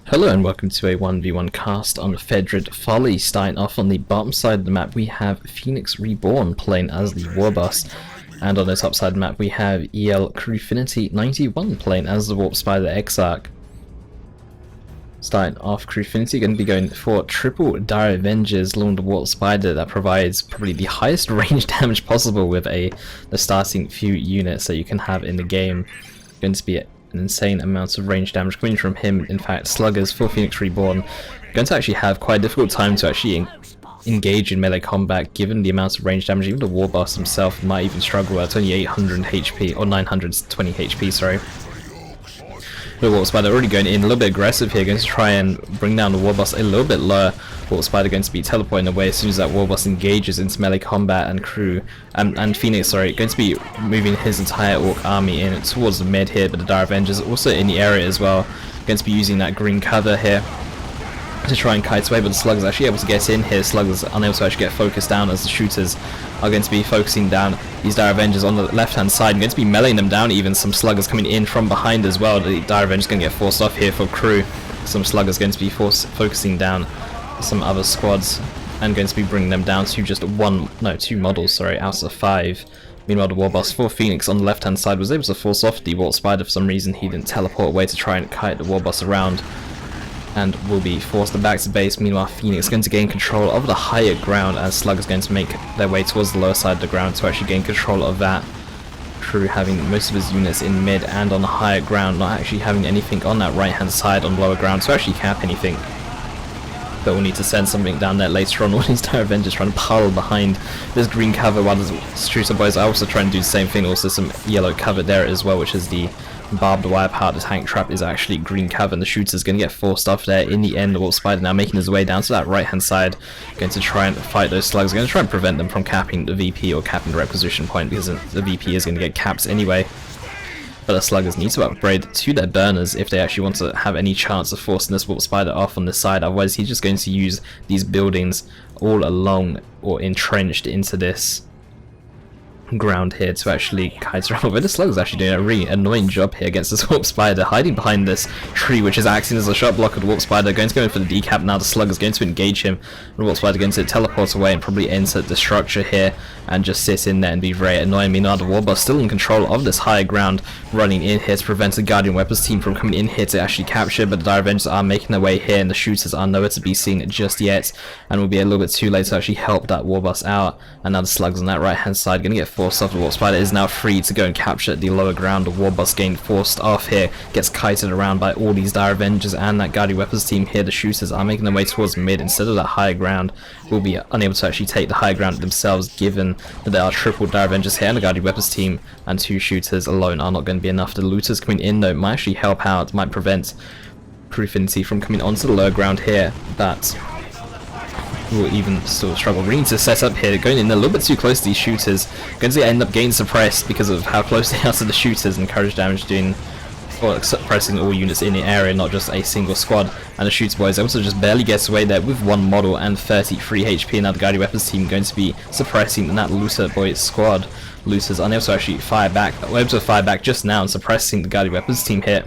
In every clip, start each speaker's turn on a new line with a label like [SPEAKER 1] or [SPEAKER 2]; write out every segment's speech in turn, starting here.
[SPEAKER 1] Hello and welcome to a 1v1 cast on Fedred Folly. Starting off on the bottom side of the map we have Phoenix Reborn playing as the Warboss, and on the top side of the map we have Crewfinity 91 playing as the Warp Spider Exarch. Starting off, Crewfinity going to be going for triple Dire Avengers along the Warp Spider that provides probably the highest range damage possible with the starting few units that you can have in the game. Going to be an insane amount of range damage coming from him. In fact, sluggers for Phoenix Reborn going to actually have quite a difficult time to actually engage in melee combat given the amount of range damage. Even the Warboss himself might even struggle at only 800 HP or 920 HP, sorry. The Warp Spider already going in a little bit aggressive here, going to try and bring down the Warboss a little bit lower. Warp Spider going to be teleporting away as soon as that Warboss engages into melee combat, and Phoenix, sorry, going to be moving his entire Orc army in towards the mid here, but the Dire Avengers are also in the area as well, going to be using that green cover here to try and kite away, but the sluggers are actually able to get in here. Sluggers are unable to actually get focused down as the shooters are going to be focusing down these Dire Avengers on the left hand side and going to be meleeing them down. Even some sluggers coming in from behind as well. The Dire Avengers going to get forced off here for Crew. Some sluggers going to be focusing down some other squads and going to be bringing them down to just two models, sorry, out of 5. Meanwhile, the Warboss for Phoenix on the left hand side was able to force off the Warp Spider. For some reason he didn't teleport away to try and kite the Warboss around, and will be forced back to base. Meanwhile, Phoenix is going to gain control of the higher ground as sluggers going to make their way towards the lower side of the ground to actually gain control of that. Crew having most of his units in mid and on the higher ground, not actually having anything on that right hand side on lower ground to actually cap anything. But we'll need to send something down there later on. All these Dire Avengers trying to pile behind this green cover while the shooter boys are also trying to do the same thing. Also some yellow cover there as well, which is the barbed wire part. The tank trap is actually green cover, and the shooter's going to get forced off there in the end. The Warp Spider now making his way down to that right hand side, going to try and fight those slugs, going to try and prevent them from capping the VP or capping the requisition point, because the VP is going to get capped anyway. But the sluggers need to upgrade to their burners if they actually want to have any chance of forcing this Warp Spider off on this side. Otherwise he's just going to use these buildings all along or entrenched into this ground here to actually kite around. But the slugger's actually doing a really annoying job here against this Warp Spider, hiding behind this tree which is acting as a shot blocker. The Warp Spider going to go in for the decap now. The slugger's going to engage him. The Warp Spider going to teleport away and probably enter the structure here and just sit in there and be very annoying. Meanwhile, the Warboss still in control of this higher ground, running in here to prevent the Guardian Weapons team from coming in here to actually capture, but the Dire Avengers are making their way here and the shooters are nowhere to be seen just yet, and will be a little bit too late to actually help that Warboss out. And now the slugs on that right hand side going to get forced off. The Warp Spider is now free to go and capture the lower ground. The Warboss getting forced off here, gets kited around by all these Dire Avengers and that Guardian Weapons team here. The shooters are making their way towards mid instead of that higher ground. Will be unable to actually take the higher ground themselves, given that there are triple Dire Avengers here and the Guardian Weapons team, and 2 shooters alone are not going to be enough. The looters coming in though might actually help out, might prevent Crewfinity from coming onto the lower ground here. That will even still struggle. We need to set up here, going in a little bit too close to these shooters. Going to end up getting suppressed because of how close they are to the shooters, and courage damage doing, or suppressing all units in the area, not just a single squad. And the shooter boys able to just barely get away there with 1 model and 33 HP. Now the Guardian Weapons team going to be suppressing that looter boys squad. Looters unable to actually fire back, able to fire back just now and suppressing the Guardian Weapons team here.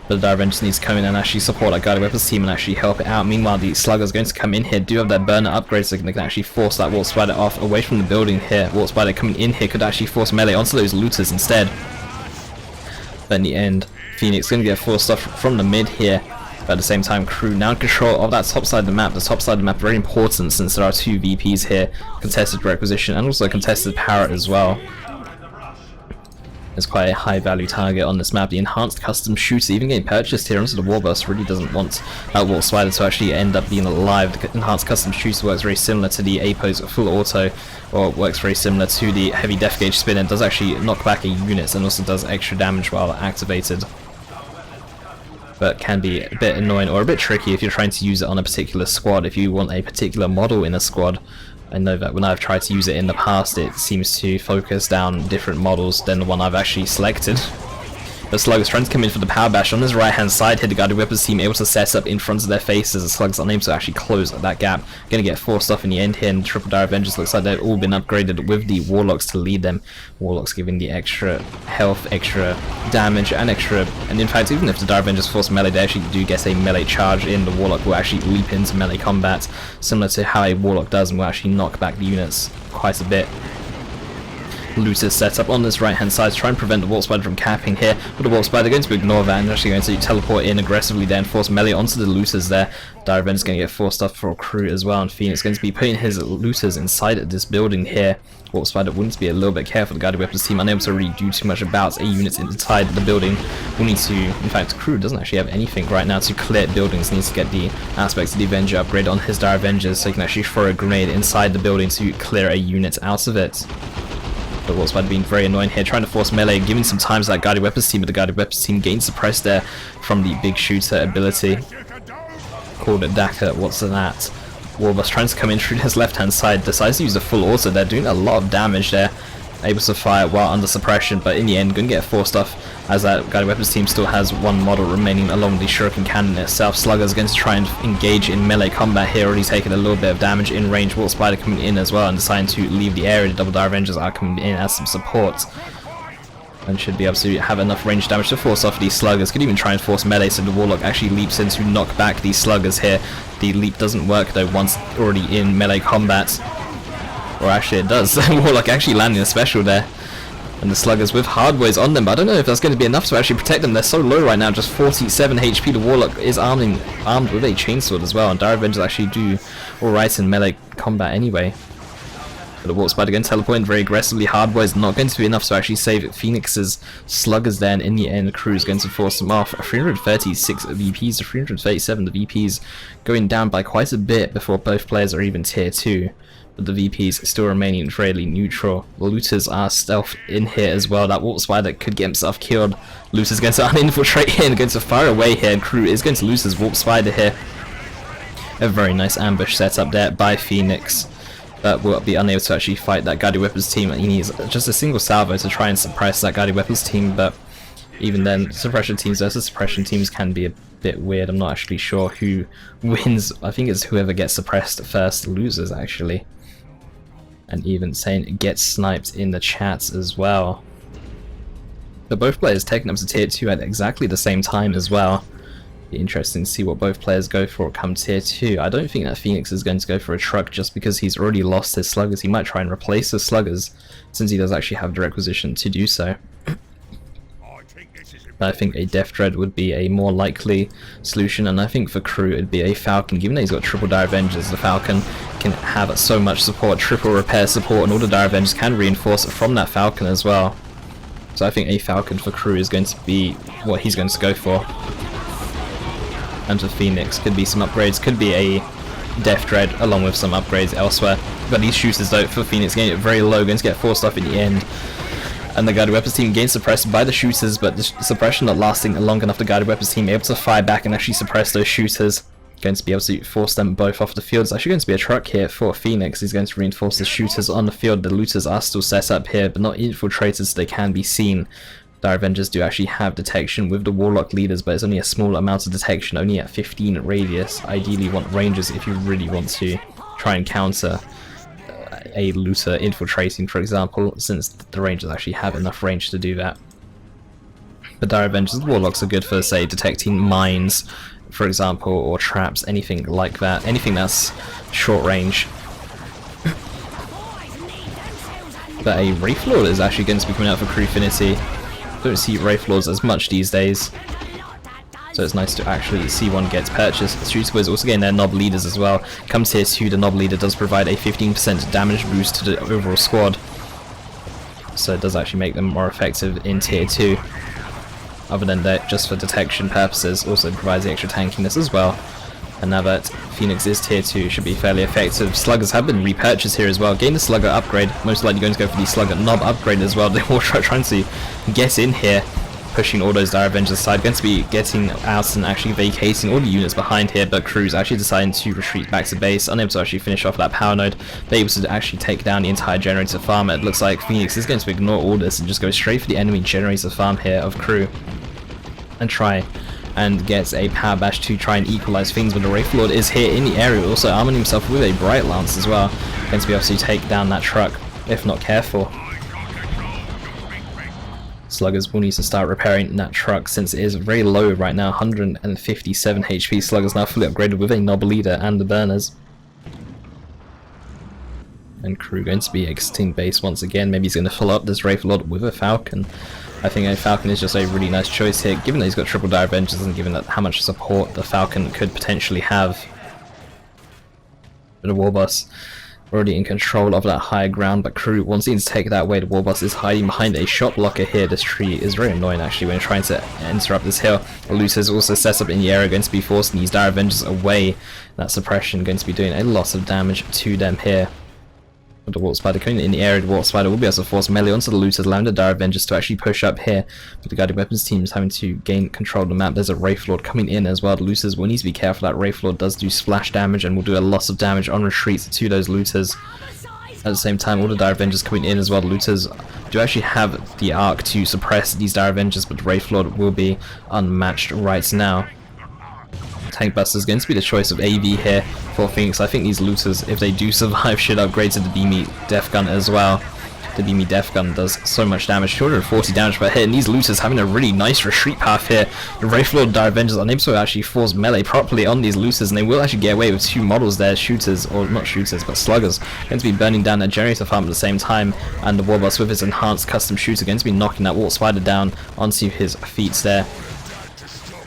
[SPEAKER 1] But the Dire Avengers needs to come in and actually support that Guardian Weapons team and actually help it out. Meanwhile, the sluggers going to come in here, do have their burner upgrades, so they can actually force that Warp Spider off away from the building here. Warp Spider coming in here could actually force melee onto those looters instead. But in the end, Phoenix going to get forced off from the mid here. But at the same time, Crew now in control of that top side of the map. The top side of the map very important since there are 2 VPs here, contested requisition and also contested parrot as well. There's quite a high value target on this map. The enhanced custom shooter even getting purchased here, onto the Warboss really doesn't want that Warp Spider to actually end up being alive. The enhanced custom shooter works very similar to the APO's full auto, or works very similar to the heavy def gauge spin, and does actually knock back a unit and also does extra damage while activated. But can be a bit annoying or a bit tricky if you're trying to use it on a particular squad. If you want a particular model in a squad, I know that when I've tried to use it in the past, it seems to focus down different models than the one I've actually selected. But The Sluggers trying to come in for the power bash on his right hand side here. The Guided Weapons team able to set up in front of their faces. The Sluggers are unable to actually close that gap. Going to get forced off in the end here, and Triple Dire Avengers looks like they've all been upgraded with the Warlocks to lead them. Warlocks giving the extra health, extra damage, and in fact, even if the Dire Avengers force melee, they actually do get a melee charge in. The Warlock will actually leap into melee combat, similar to how a Warlock does, and will actually knock back the units quite a bit. Looters set up on this right hand side to try and prevent the Warp Spider from capping here, but the Warp Spider going to ignore that and actually going to teleport in aggressively there and force melee onto the Looters there. Dire Avenger's going to get forced off for a crew as well, and Phoenix going to be putting his Looters inside this building here. Warp Spider will need to be a little bit careful. The Guided Weapons team unable to really do too much about a unit inside the building. Will need to, in fact, crew doesn't actually have anything right now to clear buildings. Needs to get the aspects of the Avenger upgrade on his Dire Avengers so he can actually throw a grenade inside the building to clear a unit out of it. But Warp Spider being very annoying here, trying to force melee, giving some time to that Guided Weapons team, but the Guided Weapons team gains suppressed there from the big shooter ability. Called it Daka, what's that? Warboss trying to come in through his left hand side, decides to use the full auto. They're doing a lot of damage there, able to fire while under suppression, but in the end going to get forced off as that Guided Weapons team still has one model remaining along the Shuriken cannon itself. Slugger's going to try and engage in melee combat here, already taking a little bit of damage in range. Warp Spider coming in as well and deciding to leave the area. The Double Dire Avengers are coming in as some support and should be able to have enough range damage to force off these Sluggers. Could even try and force melee, so the Warlock actually leaps in to knock back these Sluggers here. The leap doesn't work though once already in melee combat. Or actually it does. Warlock actually landing a special there. And the Sluggers with hardwares on them, but I don't know if that's going to be enough to actually protect them. They're so low right now, just 47 HP. The Warlock is armed with a chainsword as well, and Dire Avengers actually do alright in melee combat anyway. But the Warp Spider again teleporting very aggressively. Hardware is not going to be enough to actually save Phoenix's Sluggers there, and in the end the crew is going to force them off. 336 VPs to 337. The VPs going down by quite a bit before both players are even tier 2. But the VPs still remaining fairly neutral. The Looters are stealth in here as well. That Warp Spider could get himself killed. Looters going to uninfiltrate here and going to fire away here, and crew is going to lose his Warp Spider here. A very nice ambush set up there by Phoenix. But will be unable to actually fight that Guided Weapons team. He needs just a single salvo to try and suppress that Guided Weapons team, but even then, suppression teams versus suppression teams can be a bit weird. I'm not actually sure who wins. I think it's whoever gets suppressed first loses, actually. And even saying it gets sniped in the chats as well. But both players taking up to tier 2 at exactly the same time as well. Be interesting to see what both players go for come tier 2. I don't think that Phoenix is going to go for a truck just because he's already lost his Sluggers. He might try and replace his Sluggers since he does actually have the requisition to do so. But I think a Death Dread would be a more likely solution, and I think for crew it'd be a Falcon. Given that he's got triple Dire Avengers, the Falcon can have so much support, triple repair support, and all the Dire Avengers can reinforce it from that Falcon as well. So I think a Falcon for crew is going to be what he's going to go for. And for Phoenix, could be some upgrades, could be a Death Dread along with some upgrades elsewhere. But these shooters though for Phoenix getting it very low, going to get forced off in the end. And the Guided Weapons team gains suppressed by the shooters, but the suppression not lasting long enough. The Guided Weapons team able to fire back and actually suppress those shooters. Going to be able to force them both off the field. It's actually going to be a truck here for Phoenix. He's going to reinforce the shooters on the field. The Looters are still set up here, but not infiltrated, so they can be seen. Dire Avengers do actually have detection with the Warlock leaders, but it's only a small amount of detection, only at 15 radius. Ideally want Rangers if you really want to try and counter a Looter infiltrating, for example, since the Rangers actually have enough range to do that. But Dire Avengers, the Warlocks are good for, say, detecting mines, for example, or traps, anything like that, anything that's short range. But a Wraith Lord is actually going to be coming out for Crewfinity. Don't see Wraith Lords as much these days, so it's nice to actually see one gets purchased. Shooter is also getting their Nob Leaders as well. Come tier 2, the Nob Leader does provide a 15% damage boost to the overall squad, so it does actually make them more effective in tier 2. Other than that, just for detection purposes, also provides the extra tankiness as well. And now that Phoenix is tier 2, should be fairly effective. Sluggers have been repurchased here as well. Gain the Slugger upgrade, most likely going to go for the Slugger Nob upgrade as well. They're all trying to get in here, pushing all those Dire Avengers aside. Going to be getting out and actually vacating all the units behind here, but Crew's actually deciding to retreat back to base, unable to actually finish off that power node. They're able to actually take down the entire generator farm. It looks like Phoenix is going to ignore all this and just go straight for the enemy generator farm here of Crew. and try and gets a power bash to try and equalize things, but the Wraith Lord is here in the area, also arming himself with a Bright Lance as well, going to be able to take down that truck if not careful. Sluggers will need to start repairing that truck since it is very low right now, 157 HP. Sluggers now fully upgraded with a Nob Leader and the burners. And Crew going to be exiting base once again. Maybe he's going to follow up this Wraith Lord with a Falcon. I think a Falcon is just a really nice choice here, given that he's got triple Dire Avengers and given that how much support the Falcon could potentially have. But the Warboss already in control of that higher ground, but Crew wants to take that away. The Warboss is hiding behind a shot blocker here. This tree is very annoying actually when trying to interrupt this hill. The Looters also set up in the area, going to be forcing these Dire Avengers away. That suppression going to be doing a lot of damage to them here. The Warp Spider coming in the area, the Warp Spider will be able to force melee onto the Looters, allowing the Dire Avengers to actually push up here. But the Guided Weapons team is having to gain control of the map. There's a Wraith Lord coming in as well. The Looters will need to be careful. That Wraith Lord does do splash damage and will do a lot of damage on retreats to those Looters. At the same time, all the Dire Avengers coming in as well. The Looters do actually have the arc to suppress these Dire Avengers, but the Wraith Lord will be unmatched right now. Tank Buster is going to be the choice of AV here for Phoenix. I think these Looters, if they do survive, should upgrade to the Beamy Death Gun as well. The Beamy Death Gun does so much damage, 240 damage per hit, and these Looters having a really nice retreat path here. The Wraith Lord Dire Avengers are unable to actually force melee properly on these Looters, and they will actually get away with two models there, shooters, or not shooters, but sluggers, going to be burning down a generator farm at the same time, and the Warboss with his enhanced custom shooter going to be knocking that Warp Spider down onto his feet there.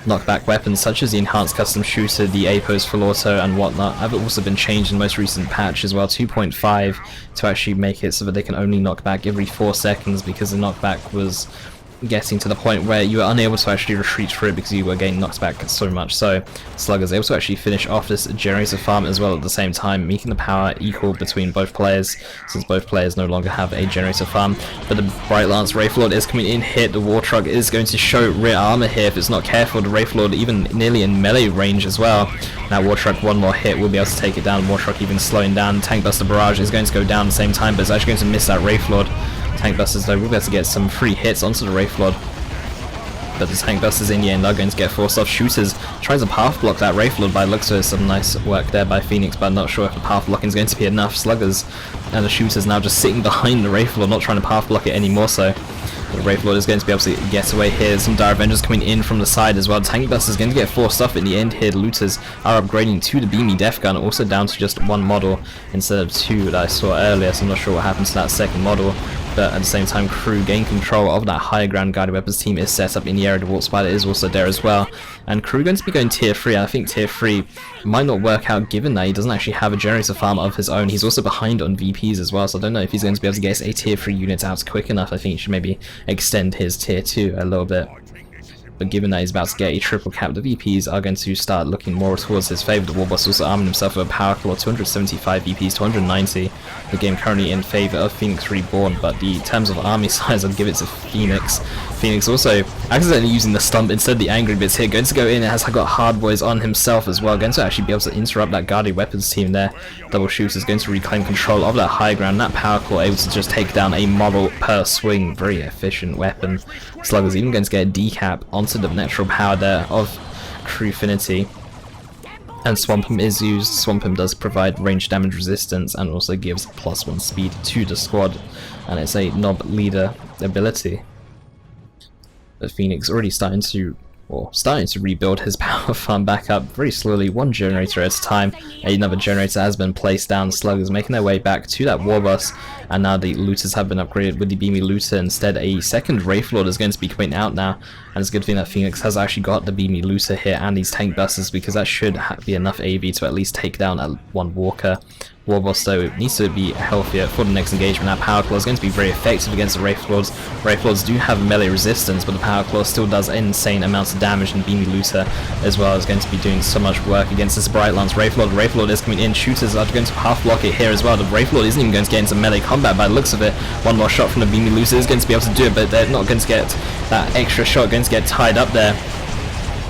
[SPEAKER 1] Knockback weapons such as the enhanced custom shooter, the APO's full auto and whatnot have also been changed in the most recent patch as well, 2.5, to actually make it so that they can only knock back every 4 seconds, because the knockback was getting to the point where you were unable to actually retreat through it because you were getting knocked back so much. So Sluggers able to actually finish off this generator farm as well at the same time, making the power equal between both players, since both players no longer have a generator farm. But the Bright Lance Wraith Lord is coming in hit. The War Truck is going to show rear armor here if it's not careful. The Wraith Lord even nearly in melee range as well. Now War Truck, one more hit will be able to take it down. War Truck even slowing down. Tank Buster Barrage is going to go down at the same time, but it's actually going to miss that Wraith Lord. Tank Busters though will be able to get some free hits onto the Wraith Lord, but the Tank Busters in the end are going to get forced off. Shooters tries to path block that Wraith Lord, but it looks like some nice work there by Phoenix, but I'm not sure if the path blocking is going to be enough. Sluggers and the Shooters now just sitting behind the Wraith Lord, not trying to path block it anymore. So the Wraith Lord is going to be able to get away here. Some Dire Avengers coming in from the side as well. Tank Buster is going to get forced off in the end here. The Looters are upgrading to the Beamy Death Gun, also down to just one model instead of two that I saw earlier, so I'm not sure what happened to that second model. But at the same time, Crew gain control of that higher ground. Guided Weapons team is set up in the area. The Warp Spider is also there as well. And Crew going to be going tier 3. I think tier 3 might not work out given that he doesn't actually have a generator farm of his own. He's also behind on VPs as well, so I don't know if he's going to be able to get a tier 3 unit out quick enough. I think he should maybe extend his tier 2 a little bit. But given that he's about to get a triple cap, the VPs are going to start looking more towards his favour. The Warboss also arming himself with a Power Claw, 275 VPs to 190. The game currently in favour of Phoenix Reborn, but the terms of army size, I'd give it to Phoenix. Phoenix also accidentally using the stump instead of the angry bits here, going to go in and has got hard boys on himself as well, going to actually be able to interrupt that Guarded Weapons team there. Double Shooters going to reclaim control of that high ground. That Power Claw able to just take down a model per swing, very efficient weapon. Sluggers even going to get a decap onto the natural power there of Crewfinity. And Swampum is used. Swampum does provide range damage resistance and also gives +1 speed to the squad, and it's a Nob Leader ability. But Phoenix already starting to rebuild his power farm back up very slowly, one generator at a time. Another generator has been placed down. Sluggers making their way back to that Warboss, and now the Looters have been upgraded with the Beamy Looter. Instead, a second Wraith Lord is going to be coming out now, and it's a good thing that Phoenix has actually got the Beamy Looter here and these Tank Busters, because that should be enough AV to at least take down one Walker. Warboss though needs to be healthier for the next engagement. That Power Claw is going to be very effective against the Wraith Lords. Wraith Lords do have melee resistance, but the Power Claw still does insane amounts of damage, and Beamy Looter as well is going to be doing so much work against this Bright Lance Wraith Lord. Wraith Lord is coming in. Shooters are going to half block it here as well. The Wraith Lord isn't even going to get into melee combat by the looks of it. One more shot from the Beamy Looter is going to be able to do it, but they're not going to get that extra shot, going to get tied up there.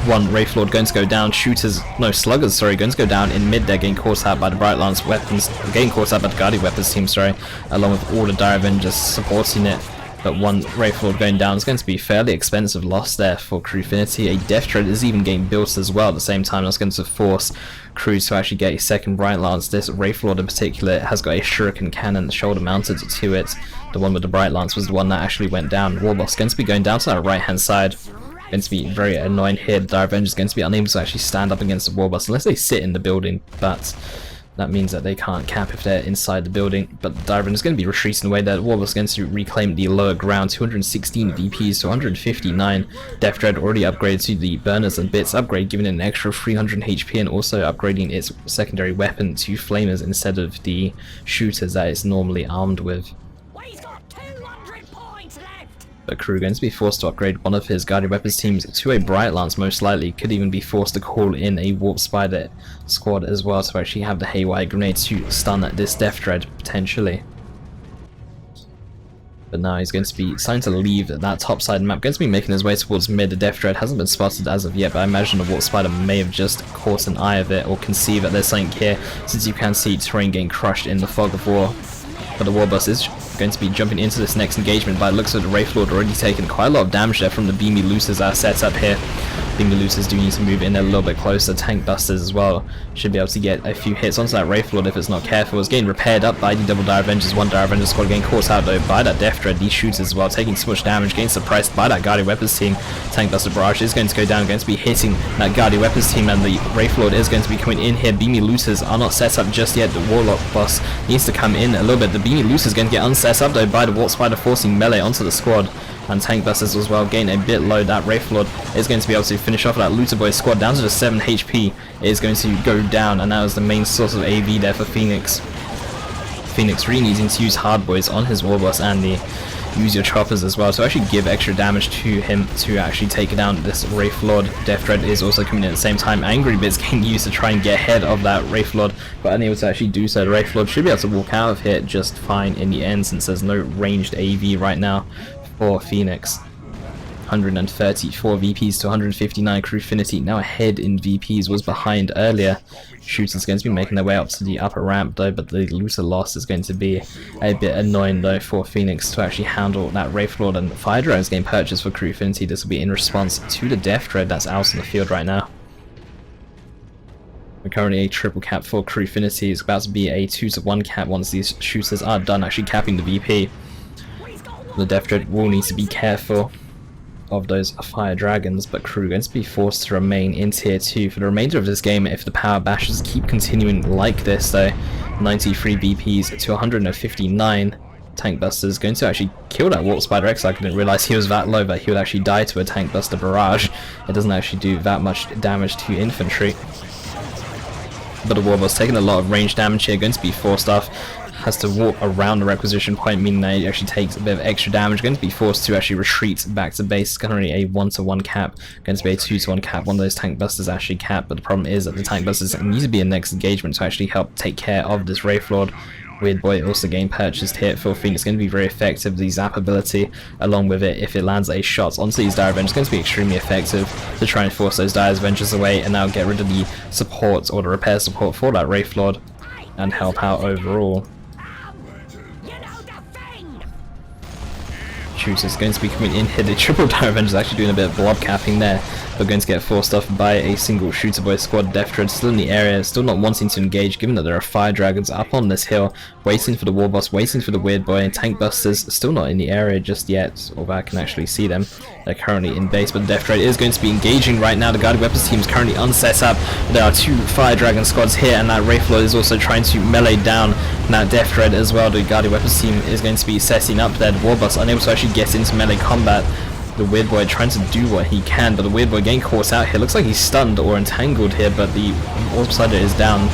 [SPEAKER 1] One Wraith Lord going to go down. Sluggers, sorry, going to go down in mid there, getting caught out by the Bright Lance weapons, getting caught out by the Guardian Weapons team, sorry, along with all the Dire Avengers supporting it. But one Wraith Lord going down is going to be fairly expensive loss there for Crewfinity. A Death Dread is even getting built as well at the same time. That's going to force Crews to actually get a second Bright Lance. This Wraith Lord in particular has got a Shuriken Cannon shoulder mounted to it. The one with the Bright Lance was the one that actually went down. Warboss going to be going down to that right hand side. Going to be very annoying here. The Dire Avenger is going to be unable to actually stand up against the Warboss unless they sit in the building, but that means that they can't cap if they're inside the building. But the Dire Avenger is going to be retreating away there. The Warboss is going to reclaim the lower ground. 216 VPs to 159. Death Dread already upgraded to the Burners and Bits upgrade, giving it an extra 300 HP and also upgrading its secondary weapon to Flamers instead of the shooters that it's normally armed with. But Crew going to be forced to upgrade one of his Guardian Weapons teams to a Bright Lance, most likely. Could even be forced to call in a Warp Spider squad as well to actually have the Haywire Grenade to stun this Death Dread, potentially. But now he's going to be starting to leave that top side map, going to be making his way towards mid. The Death Dread hasn't been spotted as of yet, but I imagine the Warp Spider may have just caught an eye of it or can see that there's something here, since you can see terrain getting crushed in the Fog of War. But the Warboss is going to be jumping into this next engagement. By the looks of the Wraith Lord already taken quite a lot of damage there from the Beamy Loosers that are set up here. Beamy Loosers do need to move in a little bit closer. Tank Busters as well should be able to get a few hits onto that Wraith Lord if it's not careful. It's getting repaired up by the double Dire Avengers. One Dire Avenger squad getting caught out though by that Death Dread. These shooters as well taking so much damage, getting suppressed by that Guardian Weapons team. Tank Buster Barrage is going to go down, going to be hitting that Guardian Weapons team, and the Wraith Lord is going to be coming in here. Beamy Loosers are not set up just yet. The Warlock boss needs to come in a little bit. The Beamy Loosers going to get unset up though by the Warp Spider, forcing melee onto the squad. And Tank Busters as well getting a bit low. That Wraith Lord is going to be able to finish off that Looter Boy squad down to just 7 HP. It is going to go down, and that was the main source of AV there for Phoenix. Phoenix really needing to use Hard Boys on his Warboss and use your choppers as well to actually give extra damage to him to actually take down this Wraith Lord. Death Dread is also coming in at the same time. Angry Bits getting used to try and get ahead of that Wraith Lord, but unable to actually do so. The Wraith Lord should be able to walk out of here just fine in the end, since there's no ranged AV right now for Phoenix. 134 VPs to 159. Crewfinity now ahead in VPs, was behind earlier. Shooters going to be making their way up to the upper ramp though, but the looter loss is going to be a bit annoying though for Phoenix to actually handle that Wraith Lord. And Fire Drone is getting purchased for Crewfinity. This will be in response to the Death Dread that's out in the field right now. We're currently a triple cap for Crewfinity. It's about to be a 2-to-1 cap once these shooters are done actually capping the VP. The Death Dread will need to be careful of those Fire Dragons, but Crew going to be forced to remain in tier 2 for the remainder of this game if the power bashes keep continuing like this though. 93 BPs to 159. Tank Busters going to actually kill that Warp Spider X. I didn't realize he was that low, but he would actually die to a Tank Buster Barrage. It doesn't actually do that much damage to infantry. But the Warboss taking a lot of range damage here, going to be forced off. Has to walk around the requisition point, meaning that he actually takes a bit of extra damage. Going to be forced to actually retreat back to base. Currently a 1-to-1 cap, going to be a 2-to-1 cap. One of those Tank Busters actually cap, but the problem is that the Tank Busters need to be in next engagement to actually help take care of this Wraith Lord. Weird Boy also getting purchased here for Phoenix, going to be very effective. The zap ability along with it, if it lands a shot onto these Dire Avengers, going to be extremely effective to try and force those Dire Avengers away and now get rid of the support or the repair support for that Wraith Lord and help out overall. Shooters going to be coming in here. The triple Dire Avengers actually doing a bit of blob capping there, but going to get forced off by a single Shooter Boy squad. Death Dread still in the area, still not wanting to engage, given that there are Fire Dragons up on this hill, waiting for the Warboss, waiting for the Weird Boy, and Tank Busters still not in the area just yet, although I can actually see them. They're currently in base, but the Death Dread is going to be engaging right now. The Guardian Weapons team is currently unset up. There are 2 Fire Dragon squads here, and that Wraith Lord is also trying to melee down that Death Dread as well. The Guardian Weapons team is going to be setting up there. The Warboss unable to actually get into melee combat. The Weird Boy trying to do what he can, but the Weird Boy getting caught out here. Looks like he's stunned or entangled here, but the Warp Spider is down,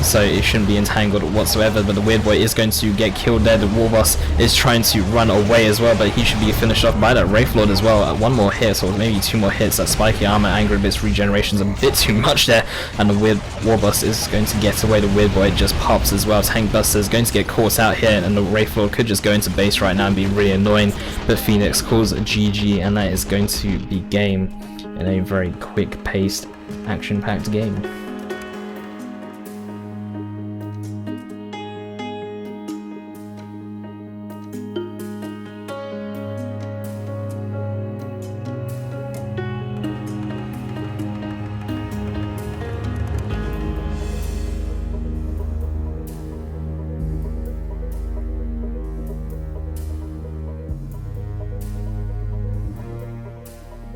[SPEAKER 1] so it shouldn't be entangled whatsoever. But the Weird Boy is going to get killed there. The Warboss is trying to run away as well, but he should be finished off by that Wraith Lord as well. 1 more hit, or maybe 2 more hits. That spiky armor, Angry Bits regeneration is a bit too much there, and the Weird Warboss is going to get away. The Weird Boy just pops as well. Tank Buster is going to get caught out here, and the Wraith Lord could just go into base right now and be really annoying, but Phoenix calls a GG, and that is going to be game in a very quick paced, action packed game.